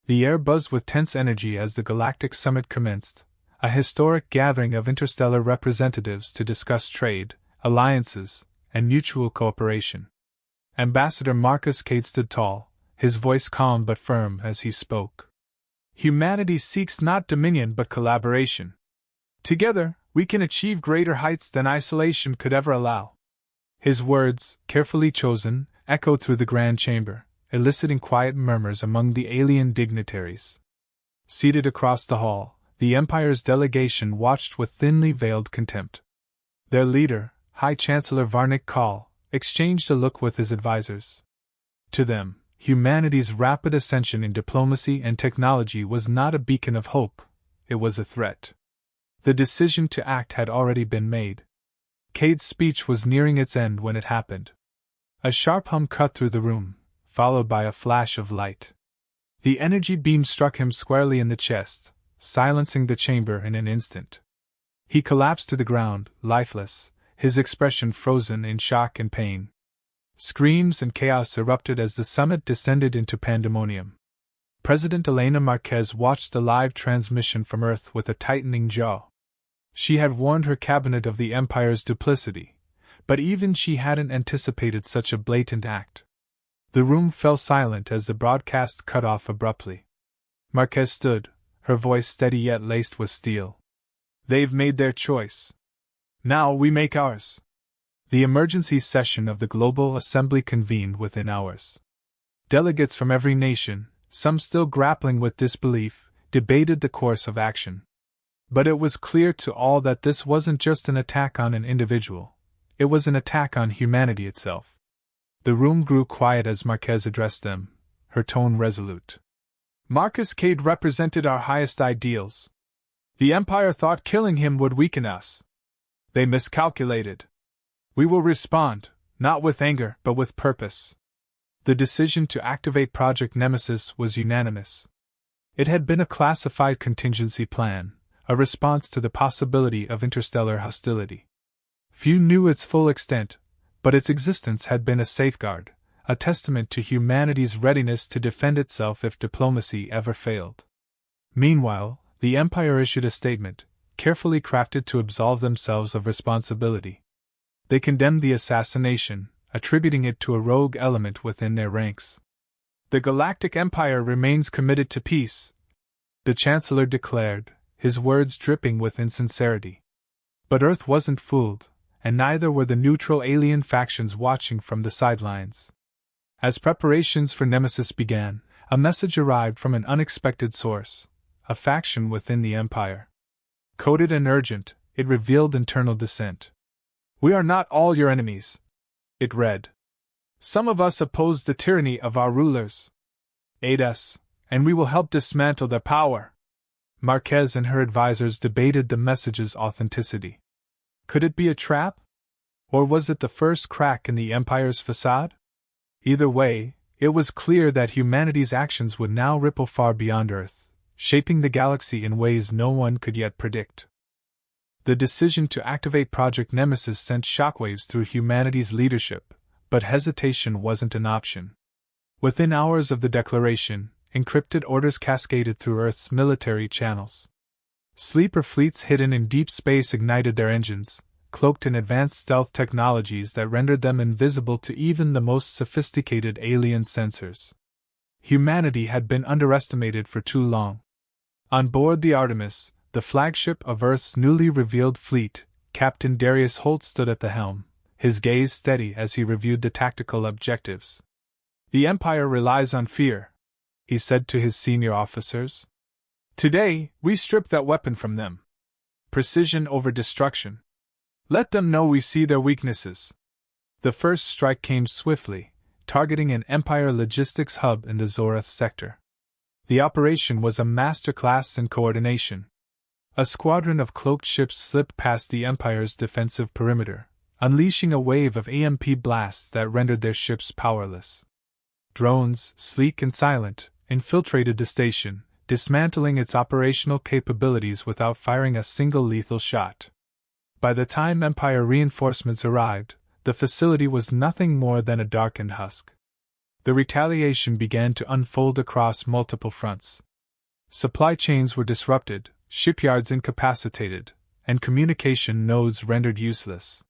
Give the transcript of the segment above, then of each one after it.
The air buzzed with tense energy as the Galactic Summit commenced, a historic gathering of interstellar representatives to discuss trade, alliances, and mutual cooperation. Ambassador Marcus Cade stood tall, his voice calm but firm as he spoke. Humanity seeks not dominion but collaboration. Together, we can achieve greater heights than isolation could ever allow. His words, carefully chosen, echoed through the grand chamber, eliciting quiet murmurs among the alien dignitaries. Seated across the hall, the Empire's delegation watched with thinly veiled contempt. Their leader, High Chancellor Varnick Call, exchanged a look with his advisors. To them, humanity's rapid ascension in diplomacy and technology was not a beacon of hope, it was a threat. The decision to act had already been made. Cade's speech was nearing its end when it happened. A sharp hum cut through the room, followed by a flash of light. The energy beam struck him squarely in the chest, silencing the chamber in an instant. He collapsed to the ground, lifeless, his expression frozen in shock and pain. Screams and chaos erupted as the summit descended into pandemonium. President Elena Marquez watched the live transmission from Earth with a tightening jaw. She had warned her cabinet of the Empire's duplicity, but even she hadn't anticipated such a blatant act. The room fell silent as the broadcast cut off abruptly. Marquez stood, her voice steady yet laced with steel. They've made their choice. Now we make ours. The emergency session of the Global Assembly convened within hours. Delegates from every nation, some still grappling with disbelief, debated the course of action. But it was clear to all that this wasn't just an attack on an individual, it was an attack on humanity itself. The room grew quiet as Marquez addressed them, her tone resolute. Marcus Cade represented our highest ideals. The Empire thought killing him would weaken us. They miscalculated. We will respond, not with anger, but with purpose. The decision to activate Project Nemesis was unanimous. It had been a classified contingency plan, a response to the possibility of interstellar hostility. Few knew its full extent, but its existence had been a safeguard, a testament to humanity's readiness to defend itself if diplomacy ever failed. Meanwhile, the Empire issued a statement, carefully crafted to absolve themselves of responsibility. They condemned the assassination, attributing it to a rogue element within their ranks. The Galactic Empire remains committed to peace, the Chancellor declared, his words dripping with insincerity. But Earth wasn't fooled, and neither were the neutral alien factions watching from the sidelines. As preparations for Nemesis began, a message arrived from an unexpected source, a faction within the Empire. Coded and urgent, it revealed internal dissent. "We are not all your enemies," it read. "Some of us oppose the tyranny of our rulers. Aid us, and we will help dismantle their power." Marquez and her advisors debated the message's authenticity. Could it be a trap? Or was it the first crack in the Empire's facade? Either way, it was clear that humanity's actions would now ripple far beyond Earth, shaping the galaxy in ways no one could yet predict. The decision to activate Project Nemesis sent shockwaves through humanity's leadership, but hesitation wasn't an option. Within hours of the declaration, encrypted orders cascaded through Earth's military channels. Sleeper fleets hidden in deep space ignited their engines, cloaked in advanced stealth technologies that rendered them invisible to even the most sophisticated alien sensors. Humanity had been underestimated for too long. On board the Artemis, the flagship of Earth's newly revealed fleet, Captain Darius Holt stood at the helm, his gaze steady as he reviewed the tactical objectives. "The Empire relies on fear," he said to his senior officers. "Today, we strip that weapon from them. Precision over destruction. Let them know we see their weaknesses." The first strike came swiftly, targeting an Empire logistics hub in the Zorath sector. The operation was a masterclass in coordination. A squadron of cloaked ships slipped past the Empire's defensive perimeter, unleashing a wave of AMP blasts that rendered their ships powerless. Drones, sleek and silent, infiltrated the station, dismantling its operational capabilities without firing a single lethal shot. By the time Empire reinforcements arrived, the facility was nothing more than a darkened husk. The retaliation began to unfold across multiple fronts. Supply chains were disrupted, shipyards incapacitated, and communication nodes rendered useless.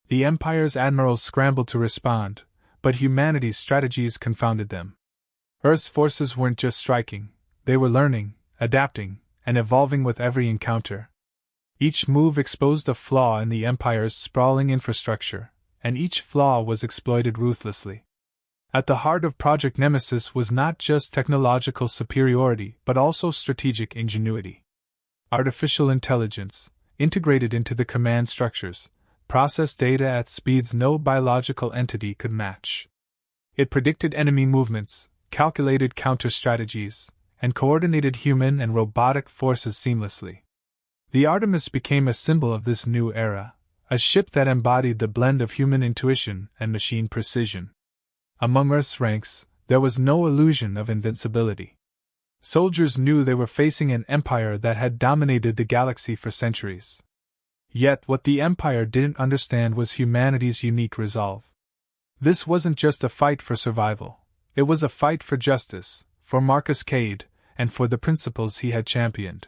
The Empire's admirals scrambled to respond, but humanity's strategies confounded them. Earth's forces weren't just striking, they were learning, adapting, and evolving with every encounter. Each move exposed a flaw in the Empire's sprawling infrastructure, and each flaw was exploited ruthlessly. At the heart of Project Nemesis was not just technological superiority but also strategic ingenuity. Artificial intelligence, integrated into the command structures, processed data at speeds no biological entity could match. It predicted enemy movements, calculated counter-strategies, and coordinated human and robotic forces seamlessly. The Artemis became a symbol of this new era, a ship that embodied the blend of human intuition and machine precision. Among Earth's ranks, there was no illusion of invincibility. Soldiers knew they were facing an empire that had dominated the galaxy for centuries. Yet what the Empire didn't understand was humanity's unique resolve. This wasn't just a fight for survival, it was a fight for justice, for Marcus Cade, and for the principles he had championed.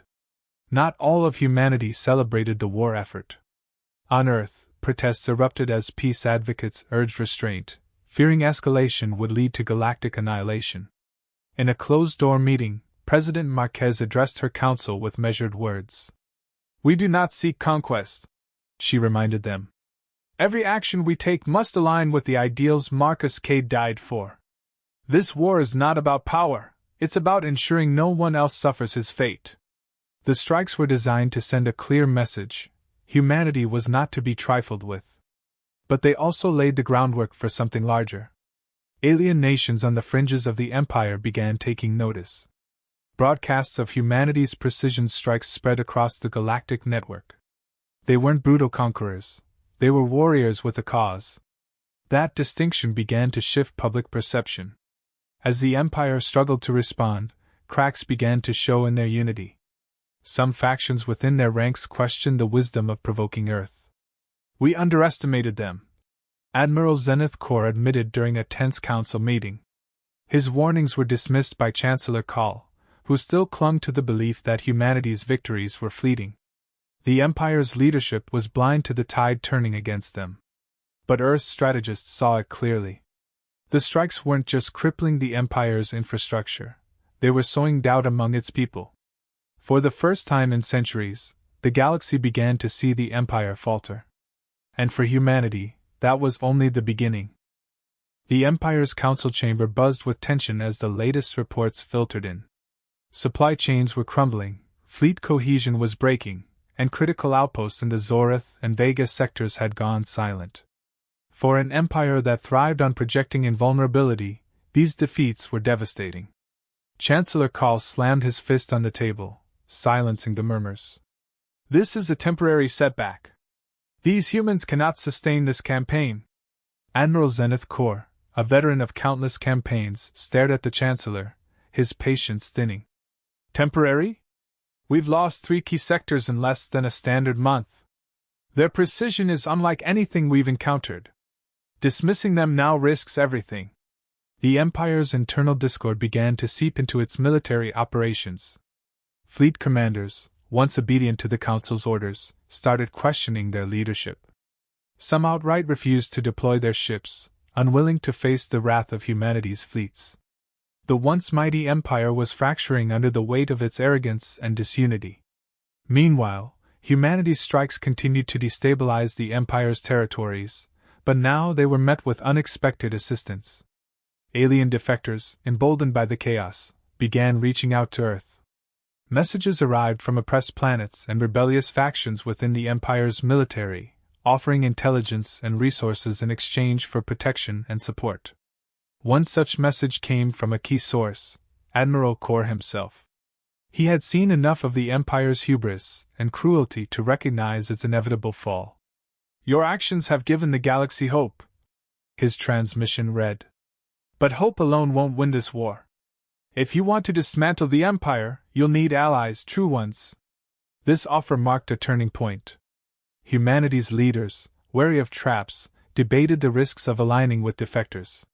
Not all of humanity celebrated the war effort. On Earth, protests erupted as peace advocates urged restraint, fearing escalation would lead to galactic annihilation. In a closed-door meeting, President Marquez addressed her council with measured words. "We do not seek conquest," she reminded them. "Every action we take must align with the ideals Marcus Cade died for. This war is not about power, it's about ensuring no one else suffers his fate." The strikes were designed to send a clear message: humanity was not to be trifled with. But they also laid the groundwork for something larger. Alien nations on the fringes of the Empire began taking notice. Broadcasts of humanity's precision strikes spread across the galactic network. They weren't brutal conquerors, they were warriors with a cause. That distinction began to shift public perception. As the Empire struggled to respond, cracks began to show in their unity. Some factions within their ranks questioned the wisdom of provoking Earth. "We underestimated them," Admiral Zenith Kor admitted during a tense council meeting. His warnings were dismissed by Chancellor Call, who still clung to the belief that humanity's victories were fleeting. The Empire's leadership was blind to the tide turning against them. But Earth's strategists saw it clearly. The strikes weren't just crippling the Empire's infrastructure, they were sowing doubt among its people. For the first time in centuries, the galaxy began to see the Empire falter. And for humanity, that was only the beginning. The Empire's council chamber buzzed with tension as the latest reports filtered in. Supply chains were crumbling, fleet cohesion was breaking, and critical outposts in the Zorith and Vega sectors had gone silent. For an empire that thrived on projecting invulnerability, these defeats were devastating. Chancellor Call slammed his fist on the table, silencing the murmurs. "This is a temporary setback. These humans cannot sustain this campaign." Admiral Zenith Kor, a veteran of countless campaigns, stared at the Chancellor, his patience thinning. "Temporary? We've lost 3 key sectors in less than a standard month. Their precision is unlike anything we've encountered. Dismissing them now risks everything." The Empire's internal discord began to seep into its military operations. Fleet commanders, once obedient to the Council's orders, started questioning their leadership. Some outright refused to deploy their ships, unwilling to face the wrath of humanity's fleets. The once mighty Empire was fracturing under the weight of its arrogance and disunity. Meanwhile, humanity's strikes continued to destabilize the Empire's territories, but now they were met with unexpected assistance. Alien defectors, emboldened by the chaos, began reaching out to Earth. Messages arrived from oppressed planets and rebellious factions within the Empire's military, offering intelligence and resources in exchange for protection and support. One such message came from a key source, Admiral Kor himself. He had seen enough of the Empire's hubris and cruelty to recognize its inevitable fall. "Your actions have given the galaxy hope," his transmission read. "But hope alone won't win this war. If you want to dismantle the Empire, you'll need allies, true ones." This offer marked a turning point. Humanity's leaders, wary of traps, debated the risks of aligning with defectors.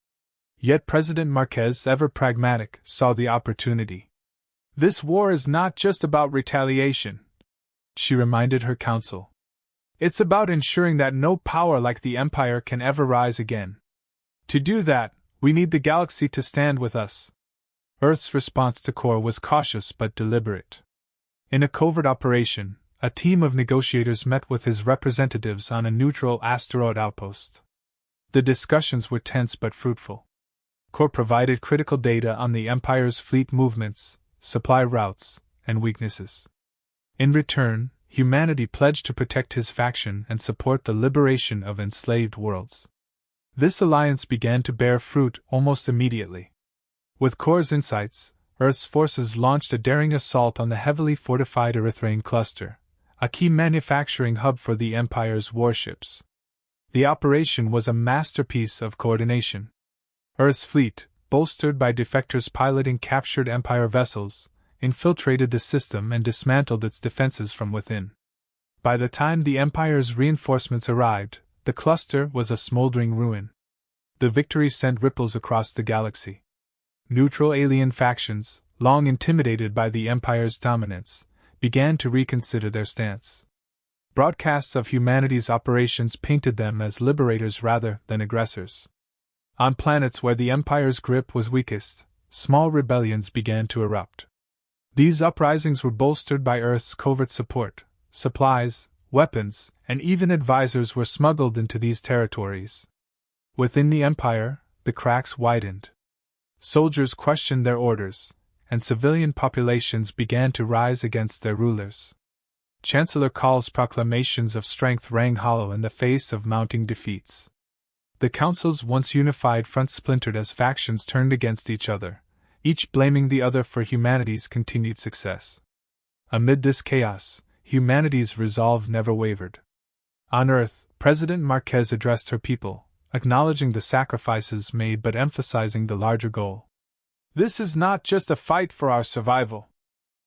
Yet President Marquez, ever pragmatic, saw the opportunity. This war is not just about retaliation, she reminded her council. It's about ensuring that no power like the Empire can ever rise again. To do that, we need the galaxy to stand with us. Earth's response to Core was cautious but deliberate. In a covert operation, a team of negotiators met with his representatives on a neutral asteroid outpost. The discussions were tense but fruitful. Core provided critical data on the Empire's fleet movements, supply routes, and weaknesses. In return, humanity pledged to protect his faction and support the liberation of enslaved worlds. This alliance began to bear fruit almost immediately. With Core's insights, Earth's forces launched a daring assault on the heavily fortified Erythraean cluster, a key manufacturing hub for the Empire's warships. The operation was a masterpiece of coordination. Earth's fleet, bolstered by defectors piloting captured Empire vessels, infiltrated the system and dismantled its defenses from within. By the time the Empire's reinforcements arrived, the cluster was a smoldering ruin. The victory sent ripples across the galaxy. Neutral alien factions, long intimidated by the Empire's dominance, began to reconsider their stance. Broadcasts of humanity's operations painted them as liberators rather than aggressors. On planets where the Empire's grip was weakest, small rebellions began to erupt. These uprisings were bolstered by Earth's covert support. Supplies, weapons, and even advisors were smuggled into these territories. Within the Empire, the cracks widened. Soldiers questioned their orders, and civilian populations began to rise against their rulers. Chancellor Call's proclamations of strength rang hollow in the face of mounting defeats. The Council's once unified front splintered as factions turned against each other, each blaming the other for humanity's continued success. Amid this chaos, humanity's resolve never wavered. On Earth, President Marquez addressed her people, acknowledging the sacrifices made but emphasizing the larger goal. This is not just a fight for our survival.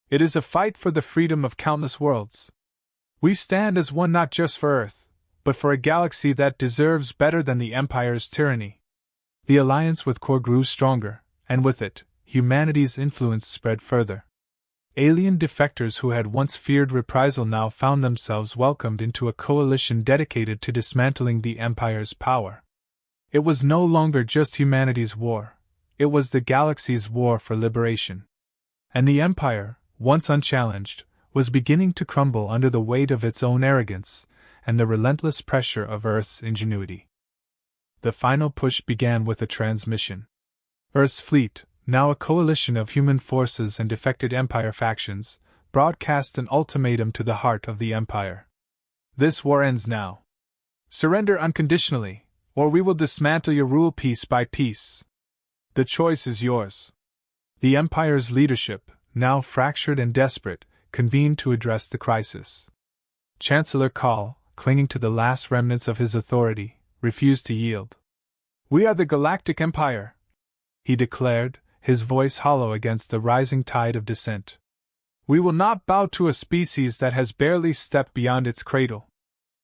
It is a fight for the freedom of countless worlds. We stand as one not just for Earth, but for a galaxy that deserves better than the Empire's tyranny. The alliance with Core grew stronger, and with it, humanity's influence spread further. Alien defectors who had once feared reprisal now found themselves welcomed into a coalition dedicated to dismantling the Empire's power. It was no longer just humanity's war, it was the galaxy's war for liberation. And the Empire, once unchallenged, was beginning to crumble under the weight of its own arrogance and the relentless pressure of Earth's ingenuity. The final push began with a transmission. Earth's fleet, now a coalition of human forces and defected Empire factions, broadcast an ultimatum to the heart of the Empire. This war ends now. Surrender unconditionally, or we will dismantle your rule piece by piece. The choice is yours. The Empire's leadership, now fractured and desperate, convened to address the crisis. Chancellor Call, clinging to the last remnants of his authority, refused to yield. "We are the Galactic Empire," he declared, his voice hollow against the rising tide of dissent. "We will not bow to a species that has barely stepped beyond its cradle."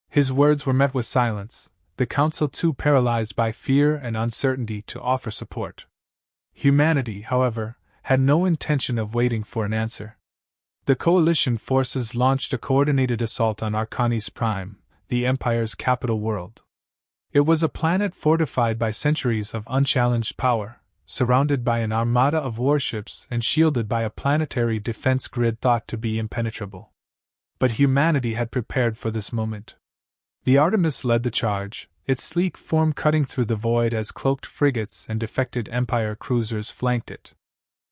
His words were met with silence, the Council too paralyzed by fear and uncertainty to offer support. Humanity, however, had no intention of waiting for an answer. The coalition forces launched a coordinated assault on Arcanis Prime, the Empire's capital world. It was a planet fortified by centuries of unchallenged power, surrounded by an armada of warships and shielded by a planetary defense grid thought to be impenetrable. But humanity had prepared for this moment. The Artemis led the charge, its sleek form cutting through the void as cloaked frigates and defected Empire cruisers flanked it.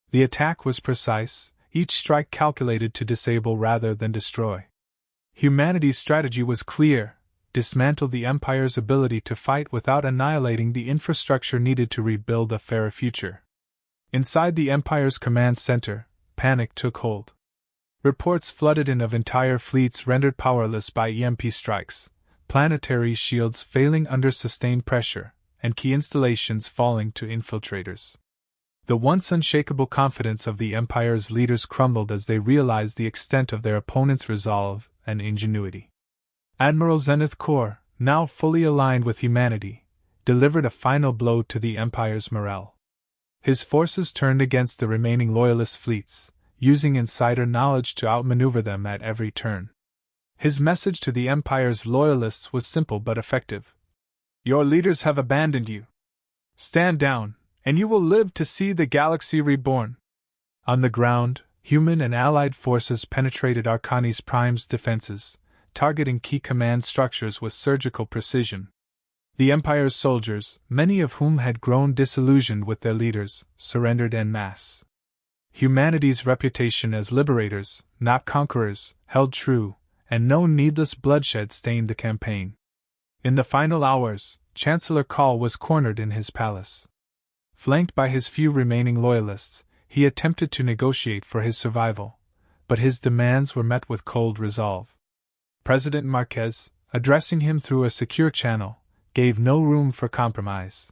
The attack was precise, each strike calculated to disable rather than destroy. Humanity's strategy was clear: dismantle the Empire's ability to fight without annihilating the infrastructure needed to rebuild a fairer future. Inside the Empire's command center, panic took hold. Reports flooded in of entire fleets rendered powerless by EMP strikes, planetary shields failing under sustained pressure, and key installations falling to infiltrators. The once unshakable confidence of the Empire's leaders crumbled as they realized the extent of their opponents' resolve and ingenuity. Admiral Zenith Core, now fully aligned with humanity, delivered a final blow to the Empire's morale. His forces turned against the remaining Loyalist fleets, using insider knowledge to outmaneuver them at every turn. His message to the Empire's Loyalists was simple but effective. Your leaders have abandoned you. Stand down, and you will live to see the galaxy reborn. On the ground, human and allied forces penetrated Arcanis Prime's defenses, targeting key command structures with surgical precision. The Empire's soldiers, many of whom had grown disillusioned with their leaders, surrendered en masse. Humanity's reputation as liberators, not conquerors, held true, and no needless bloodshed stained the campaign. In the final hours, Chancellor Call was cornered in his palace. Flanked by his few remaining Loyalists, he attempted to negotiate for his survival, but his demands were met with cold resolve. President Marquez, addressing him through a secure channel, gave no room for compromise.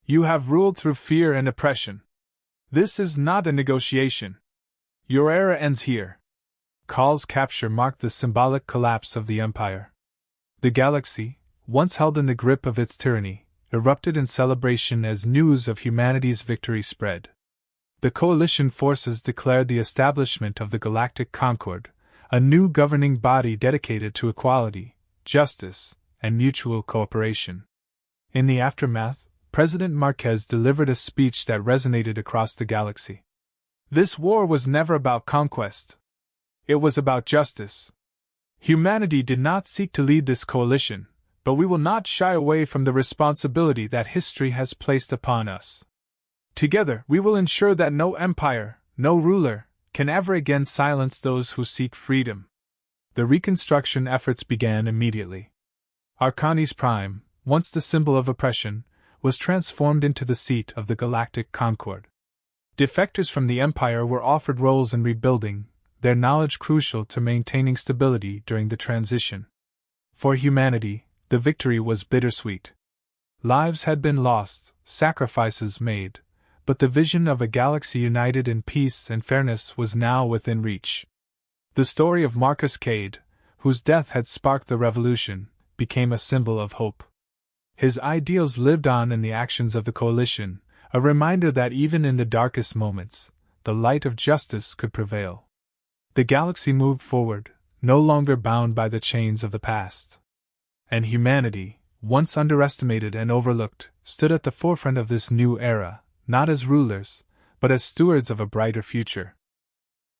You have ruled through fear and oppression. This is not a negotiation. Your era ends here. Call's capture marked the symbolic collapse of the Empire. The galaxy, once held in the grip of its tyranny, erupted in celebration as news of humanity's victory spread. The coalition forces declared the establishment of the Galactic Concord, a new governing body dedicated to equality, justice, and mutual cooperation. In the aftermath, President Marquez delivered a speech that resonated across the galaxy. This war was never about conquest. It was about justice. Humanity did not seek to lead this coalition, but we will not shy away from the responsibility that history has placed upon us. Together, we will ensure that no empire, no ruler, can ever again silence those who seek freedom. The reconstruction efforts began immediately. Arcanis Prime, once the symbol of oppression, was transformed into the seat of the Galactic Concord. Defectors from the Empire were offered roles in rebuilding, their knowledge crucial to maintaining stability during the transition. For humanity, the victory was bittersweet. Lives had been lost, sacrifices made, but the vision of a galaxy united in peace and fairness was now within reach. The story of Marcus Cade, whose death had sparked the revolution, became a symbol of hope. His ideals lived on in the actions of the coalition, a reminder that even in the darkest moments, the light of justice could prevail. The galaxy moved forward, no longer bound by the chains of the past. And humanity, once underestimated and overlooked, stood at the forefront of this new era, not as rulers, but as stewards of a brighter future.